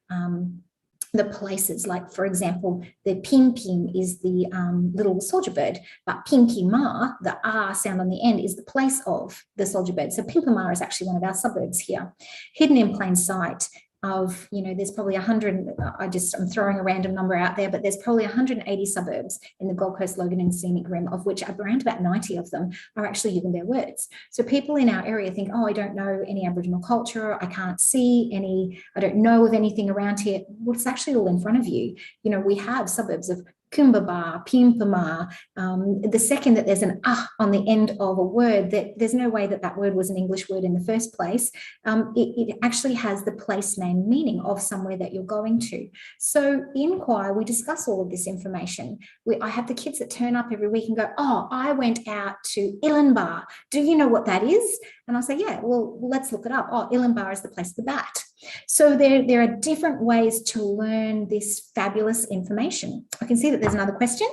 places, like for example, the pim pim is the little soldier bird, but pimpima, the R sound on the end, is the place of the soldier bird. So Pimpima is actually one of our suburbs here, hidden in plain sight of, there's probably 100, I'm throwing a random number out there, but there's probably 180 suburbs in the Gold Coast, Logan and Scenic Rim, of which around about 90 of them are actually Yugambeh words. So people in our area think, oh, I don't know any Aboriginal culture, I can't see any, I don't know of anything around here. Well, it's actually all in front of you. We have suburbs of Kumbaba, Pimpama. The second that there's an on the end of a word, that there's no way that word was an English word in the first place. It actually has the place name meaning of somewhere that you're going to. So in choir, we discuss all of this information. I have the kids that turn up every week and go, oh, I went out to Illanbar. Do you know what that is? And I'll say, yeah, well, let's look it up. Oh, Illanbar is the place of the bat. So there are different ways to learn this fabulous information. I can see that there's another question.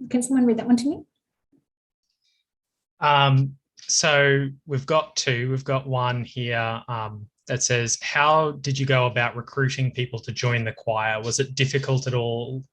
Can someone read that one to me? So we've got two. We've got one here that says, how did you go about recruiting people to join the choir? Was it difficult at all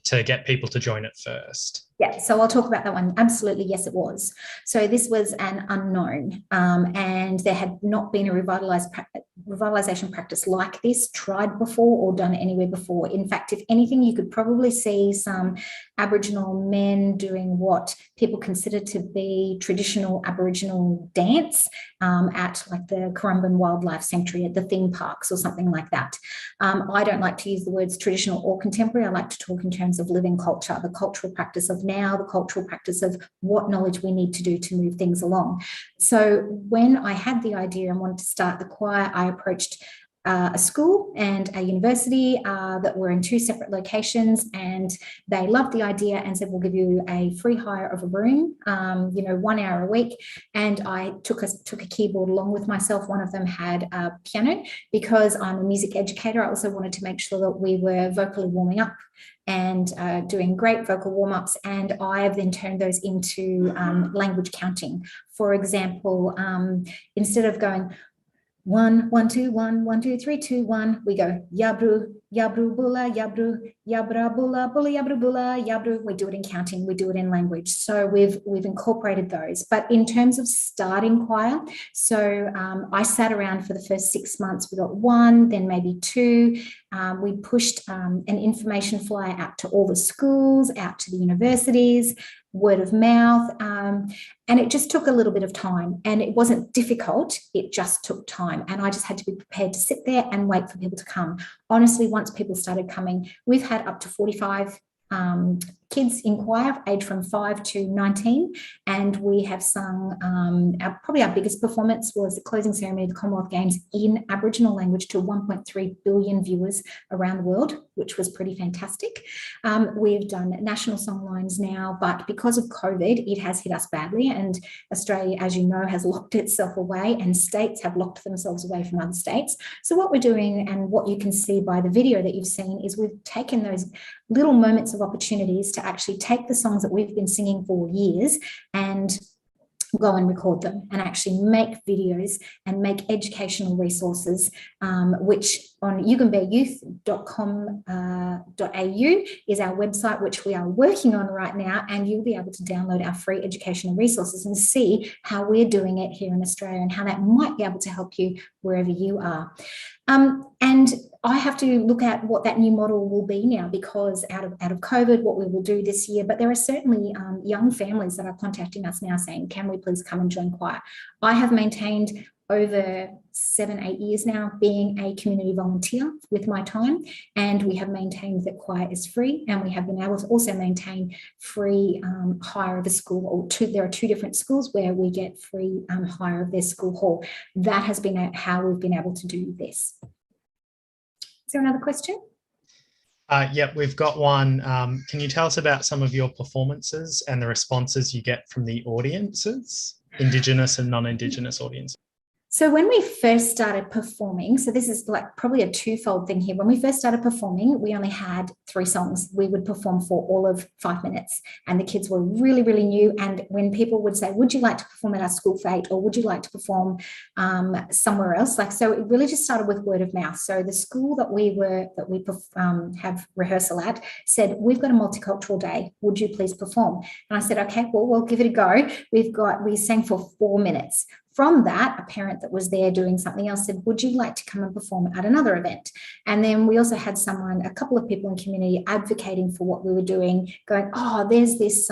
to get people to join it first? Yeah, so I'll talk about that one. Absolutely, yes, it was. So this was an unknown, and there had not been a revitalisation practice like this tried before or done anywhere before. In fact, if anything, you could probably see some Aboriginal men doing what people consider to be traditional Aboriginal dance at like the Currumbin Wildlife Sanctuary at the theme parks or something like that. I don't like to use the words traditional or contemporary. I like to talk in terms of living culture, the cultural practice of now, the cultural practice of what knowledge we need to do to move things along. So when I had the idea and wanted to start the choir, I approached a school and a university that were in two separate locations, and they loved the idea and said, we'll give you a free hire of a room, 1 hour a week. And I took a keyboard along with myself. One of them had a piano. Because I'm a music educator, I also wanted to make sure that we were vocally warming up and doing great vocal warm-ups, and I have then turned those into language counting. For example, instead of going 1, 1, 2, 1, 1, 2, 3, 2, 1. We go yabru, yabru, bula, yabru, yabra, bula, bula, yabru, bula, yabru. We do it in counting. We do it in language. So we've incorporated those. But in terms of starting choir, so I sat around for the first 6 months. We got 1, then maybe 2. We pushed an information flyer out to all the schools, out to the universities, word of mouth, and it just took a little bit of time, and it wasn't difficult, it just took time, and I just had to be prepared to sit there and wait for people to come. Honestly, once people started coming, we've had up to 45 kids in choir, aged from 5 to 19, and we have sung, probably our biggest performance was the closing ceremony of the Commonwealth Games in Aboriginal language to 1.3 billion viewers around the world, which was pretty fantastic. We've done national songlines now, but because of COVID, it has hit us badly, and Australia, as you know, has locked itself away, and states have locked themselves away from other states. So what we're doing, and what you can see by the video that you've seen, is we've taken those little moments of opportunities to actually take the songs that we've been singing for years and go and record them and actually make videos and make educational resources, which on yugambeheyouth.com.au is our website, which we are working on right now, and you'll be able to download our free educational resources and see how we're doing it here in Australia and how that might be able to help you wherever you are. And I have to look at what that new model will be now, because out of COVID, what we will do this year, but there are certainly young families that are contacting us now saying, can we please come and join choir? I have maintained over 7-8 years now being a community volunteer with my time, and we have maintained that choir is free, and we have been able to also maintain free hire of the school, or there are 2 different schools where we get free hire of their school hall. That has been how we've been able to do this. Is there another question? Yep, we've got one. Can you tell us about some of your performances and the responses you get from the audiences, Indigenous and non-Indigenous audiences? So when we first started performing, so this is like probably a twofold thing here. When we first started performing, we only had 3 songs we would perform for all of 5 minutes. And the kids were really, really new. And when people would say, would you like to perform at our school fete, or would you like to perform somewhere else? So it really just started with word of mouth. So the school that we have rehearsal at said, we've got a multicultural day. Would you please perform? And I said, okay, well, we'll give it a go. We sang for 4 minutes. From that, a parent that was there doing something else said, would you like to come and perform at another event? And then we also had a couple of people in community advocating for what we were doing, going, oh, there's this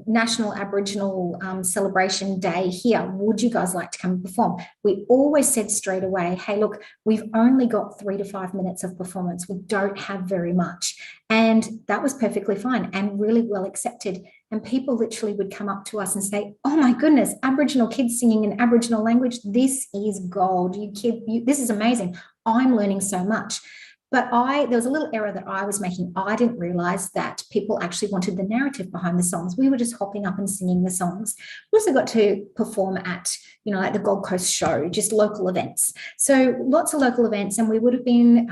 National Aboriginal Celebration Day here. Would you guys like to come and perform? We always said straight away, hey, look, we've only got 3 to 5 minutes of performance. We don't have very much. And that was perfectly fine and really well accepted. And people literally would come up to us and say, oh my goodness, Aboriginal kids singing in Aboriginal language, this is gold. This is amazing. I'm learning so much. But there was a little error that I was making. I didn't realize that people actually wanted the narrative behind the songs. We were just hopping up and singing the songs. We also got to perform at, like the Gold Coast show, just local events. So lots of local events, and we would have been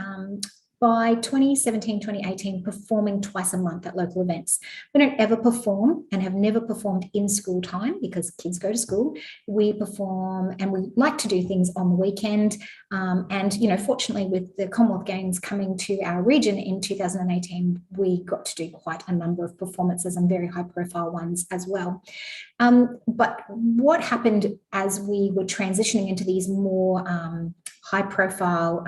by 2017, 2018, performing twice a month at local events. We don't ever perform and have never performed in school time because kids go to school. We perform and we like to do things on the weekend. And, you know, fortunately with the Commonwealth Games coming to our region in 2018, we got to do quite a number of performances and very high profile ones as well. But what happened as we were transitioning into these more high profile,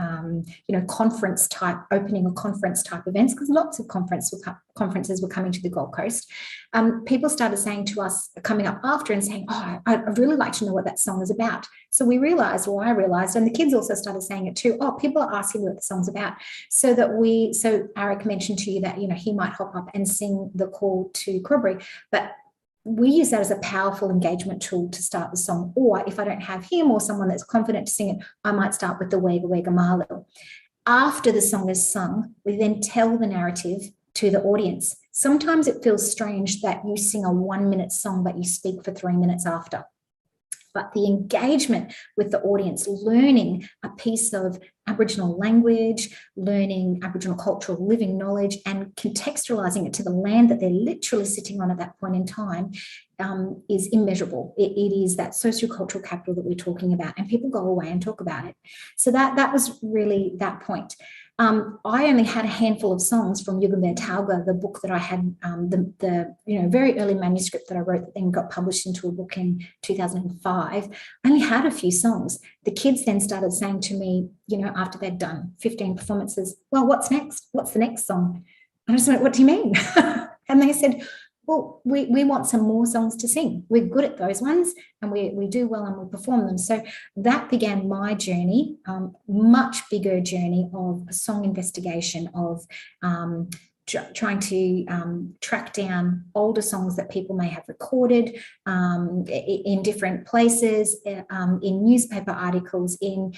you know, conference type, opening or conference type events, because lots of conferences were coming to the Gold Coast, people started saying to us, coming up after and saying, oh, I'd really like to know what that song is about. So we realized, or I realized, and the kids also started saying it too, oh, people are asking what the song's about. So Eric mentioned to you that, you know, he might hop up and sing the call to Corbury, but we use that as a powerful engagement tool to start the song. Or if I don't have him or someone that's confident to sing it, I might start with the Wega Wega Marlo. After the song is sung, we then tell the narrative to the audience. Sometimes it feels strange that you sing a 1-minute song, but you speak for 3 minutes after. But the engagement with the audience, learning a piece of Aboriginal language, learning Aboriginal cultural living knowledge, and contextualizing it to the land that they're literally sitting on at that point in time is immeasurable. It is that sociocultural capital that we're talking about, and people go away and talk about it. So that was really that point. I only had a handful of songs from Yugambeh Tauga, the book that I had, the very early manuscript that I wrote that then got published into a book in 2005. I only had a few songs. The kids then started saying to me, you know, after they'd done 15 performances, well, what's next? What's the next song? And I just went, what do you mean? And they said, well, we want some more songs to sing. We're good at those ones and we do well and we perform them. So that began my journey, much bigger journey of song investigation, of trying to track down older songs that people may have recorded in different places, in newspaper articles, in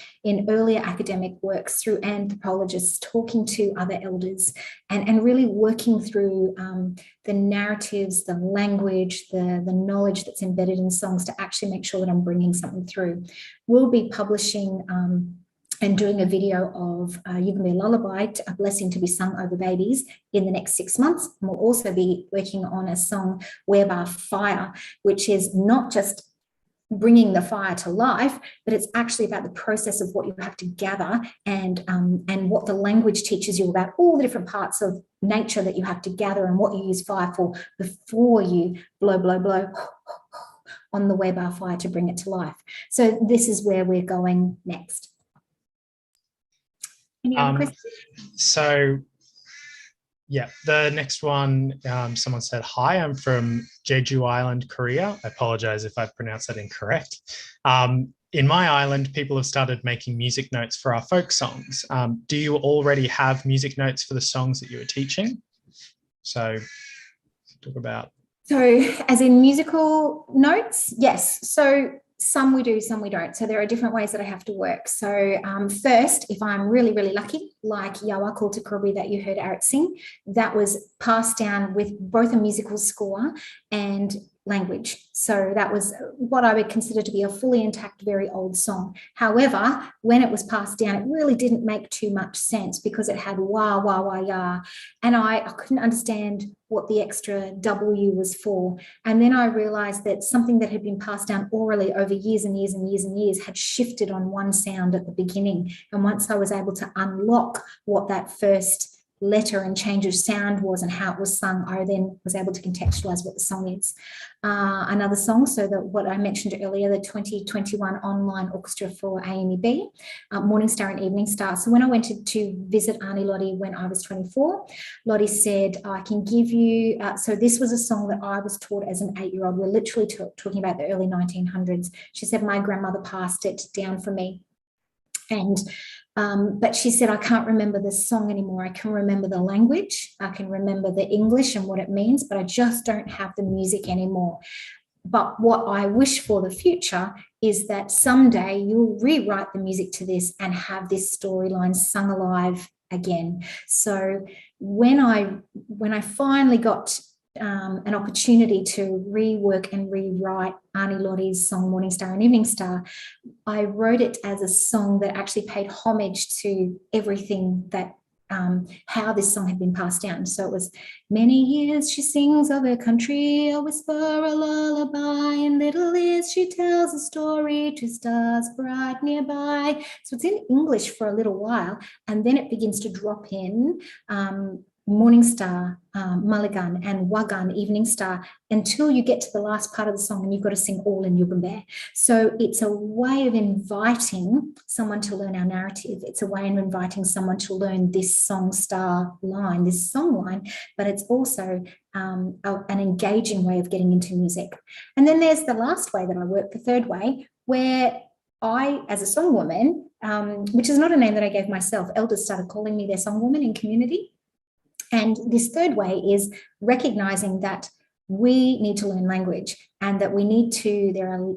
earlier academic works, through anthropologists, talking to other elders, and really working through the narratives, the language, the knowledge that's embedded in songs to actually make sure that I'm bringing something through. We'll be publishing and doing a video of Yugambeh Lullaby, A Blessing to be Sung Over Babies, in the next 6 months. And we'll also be working on a song, Whereby Fire, which is not just bringing the fire to life, but it's actually about the process of what you have to gather and what the language teaches you about all the different parts of nature that you have to gather and what you use fire for before you blow on the Whereby Fire to bring it to life. So this is where we're going next. Any other questions? So, yeah, the next one, someone said, hi, I'm from Jeju Island, Korea. I apologize if I've pronounced that incorrect. In my island, people have started making music notes for our folk songs. Do you already have music notes for the songs that you are teaching? So, talk about. So, as in musical notes? Yes. So, some we do, some we don't. So there are different ways that I have to work. So first, if I'm really, really lucky, like Yawa Call to Corbury that you heard Eric sing, that was passed down with both a musical score and language. So that was what I would consider to be a fully intact, very old song. However, when it was passed down, it really didn't make too much sense because it had wah, wah, wah, ya. And I couldn't understand what the extra W was for. And then I realized that something that had been passed down orally over years and years and years and years had shifted on one sound at the beginning. And once I was able to unlock what that first letter and change of sound was and how it was sung, I then was able to contextualize what the song is. Another song, so that what I mentioned earlier, the 2021 online orchestra for AMEB, Morning Star and Evening Star. So when I went to visit Auntie Lottie when I was 24, Lottie said, I can give you, so this was a song that I was taught as an 8-year-old. We're literally talking about the early 1900s. She said, my grandmother passed it down for me. And but she said, I can't remember the song anymore. I can remember the language. I can remember the English and what it means, but I just don't have the music anymore. But what I wish for the future is that someday you'll rewrite the music to this and have this storyline sung alive again. So when I finally got an opportunity to rework and rewrite Auntie Lottie's song Morning Star and Evening Star, I wrote it as a song that actually paid homage to everything that how this song had been passed down. So it was, many years she sings of her country, a whisper, a lullaby, and little ears she tells a story to stars bright nearby. So it's in English for a little while, and then it begins to drop in Morning Star, Mulligan, and Wagan, Evening Star, until you get to the last part of the song and you've got to sing all in Yugambeh. So it's a way of inviting someone to learn our narrative. It's a way of inviting someone to learn this song star line, this song line, but it's also an engaging way of getting into music. And then there's the last way that I work, the third way, where I, as a songwoman, which is not a name that I gave myself, elders started calling me their songwoman in community. And this third way is recognizing that we need to learn language, and that we need to, there are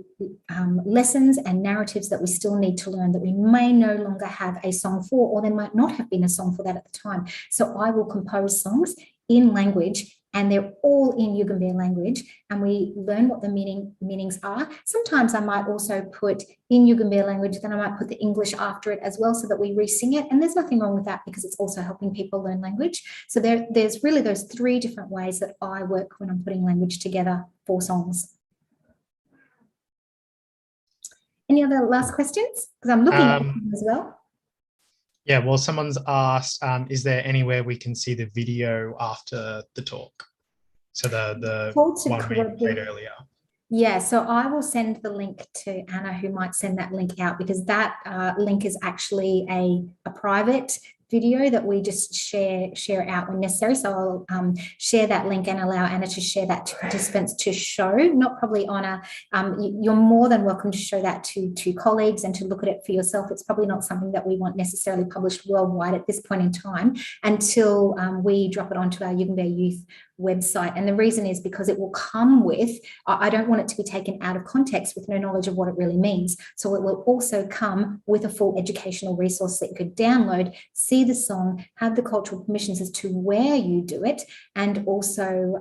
lessons and narratives that we still need to learn that we may no longer have a song for, or there might not have been a song for that at the time. So I will compose songs in language, and they're all in Yugambeh language, and we learn what the meanings are. Sometimes I might also put in Yugambeh language, then I might put the English after it as well, so that we re-sing it. And there's nothing wrong with that, because it's also helping people learn language. So there's really those three different ways that I work when I'm putting language together for songs. Any other last questions? Because I'm looking at them as well. Yeah, well, someone's asked, is there anywhere we can see the video after the talk? So the one we played earlier. Yeah, so I will send the link to Anna, who might send that link out, because that link is actually a private video that we just share out when necessary. So I'll share that link and allow Anna to share that to participants to show, not probably on a, you're more than welcome to show that to colleagues and to look at it for yourself. It's probably not something that we want necessarily published worldwide at this point in time, until we drop it onto our Yugambeh Youth website. And the reason is because it will come with, I don't want it to be taken out of context with no knowledge of what it really means. So it will also come with a full educational resource that you could download, see the song, have the cultural permissions as to where you do it, and also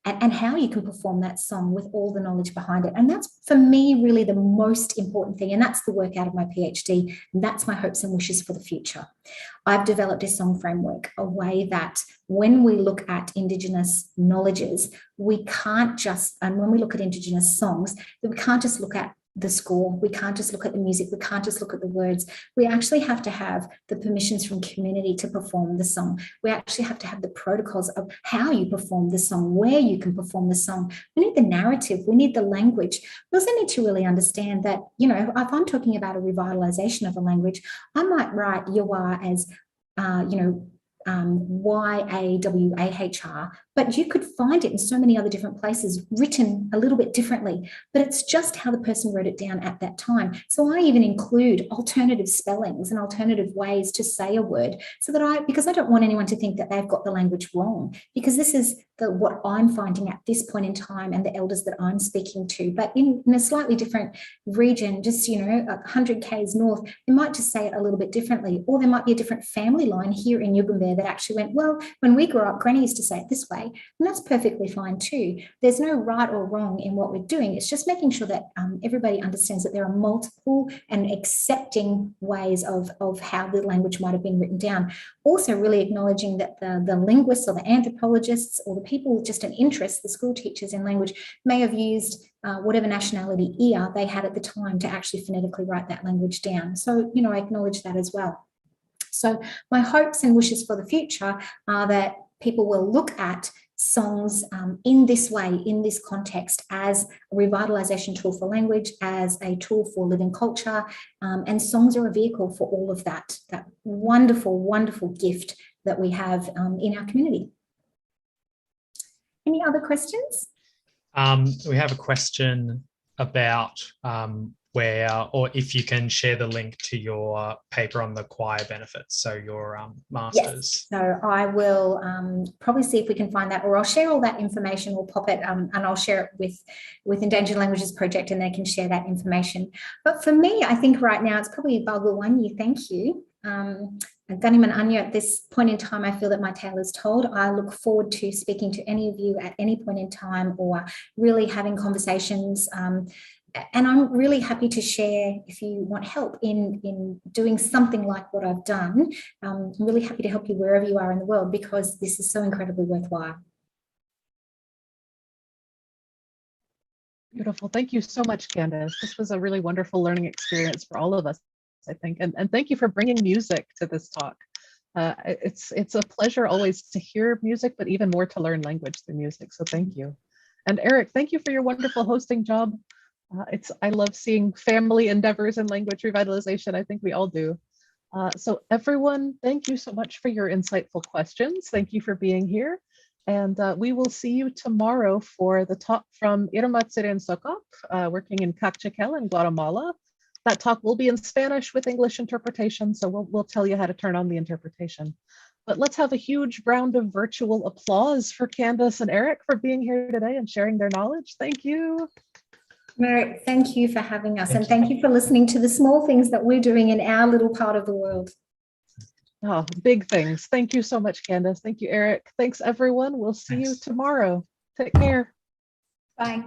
and how you can perform that song with all the knowledge behind it. And that's, for me, really the most important thing. And that's the work out of my PhD. And that's my hopes and wishes for the future. I've developed a song framework, a way that when we look at Indigenous knowledges, we can't just, and when we look at Indigenous songs, that we can't just look at the score, we can't just look at the music, we can't just look at the words. We actually have to have the permissions from community to perform the song. We actually have to have the protocols of how you perform the song, where you can perform the song. We need the narrative, we need the language. We also need to really understand that, you know, if I'm talking about a revitalization of a language, I might write Yawa as, YAWAHR, but you could find it in so many other different places, written a little bit differently, but it's just how the person wrote it down at that time. So I even include alternative spellings and alternative ways to say a word, so that because I don't want anyone to think that they've got the language wrong, because this is what I'm finding at this point in time, and the elders that I'm speaking to. But in a slightly different region, just 100 k's north, they might just say it a little bit differently, or there might be a different family line here in Yugambeh that actually went, well, when we grew up, Granny used to say it this way, and that's perfectly fine too. There's no right or wrong in what we're doing. It's just making sure that everybody understands that there are multiple and accepting ways of how the language might have been written down. Also really acknowledging that the linguists or the anthropologists or the people with just an interest, the school teachers in language, may have used whatever nationality ear they had at the time to actually phonetically write that language down. So, I acknowledge that as well. So my hopes and wishes for the future are that people will look at songs in this way, in this context, as a revitalization tool for language, as a tool for living culture, and songs are a vehicle for all of that wonderful, wonderful gift that we have in our community. Any other questions? We have a question about where, or if you can share the link to your paper on the choir benefits, so your master's. Yes. So I will probably see if we can find that, or I'll share all that information. We'll pop it and I'll share it with Endangered Languages Project, and they can share that information. But for me, I think right now it's probably Balgulwanyi. Thank you. Ganiman Anya, at this point in time, I feel that my tale is told. I look forward to speaking to any of you at any point in time, or really having conversations And I'm really happy to share if you want help in doing something like what I've done. I'm really happy to help you wherever you are in the world, because this is so incredibly worthwhile. Beautiful. Thank you so much, Candace. This was a really wonderful learning experience for all of us, I think. And thank you for bringing music to this talk. It's a pleasure always to hear music, but even more to learn language through music. So thank you. And Eric, thank you for your wonderful hosting job. I love seeing family endeavors in language revitalization. I think we all do. So everyone, thank you so much for your insightful questions. Thank you for being here. And we will see you tomorrow for the talk from Irma Tsiren Sokop, working in Cachaquel in Guatemala. That talk will be in Spanish with English interpretation, so we'll tell you how to turn on the interpretation. But let's have a huge round of virtual applause for Candace and Eric for being here today and sharing their knowledge. Thank you. Merit, thank you for having us, and thank you for listening to the small things that we're doing in our little part of the world. Oh, big things. Thank you so much, Candace. Thank you, Eric. Thanks, everyone. We'll see you tomorrow. Take care. Bye.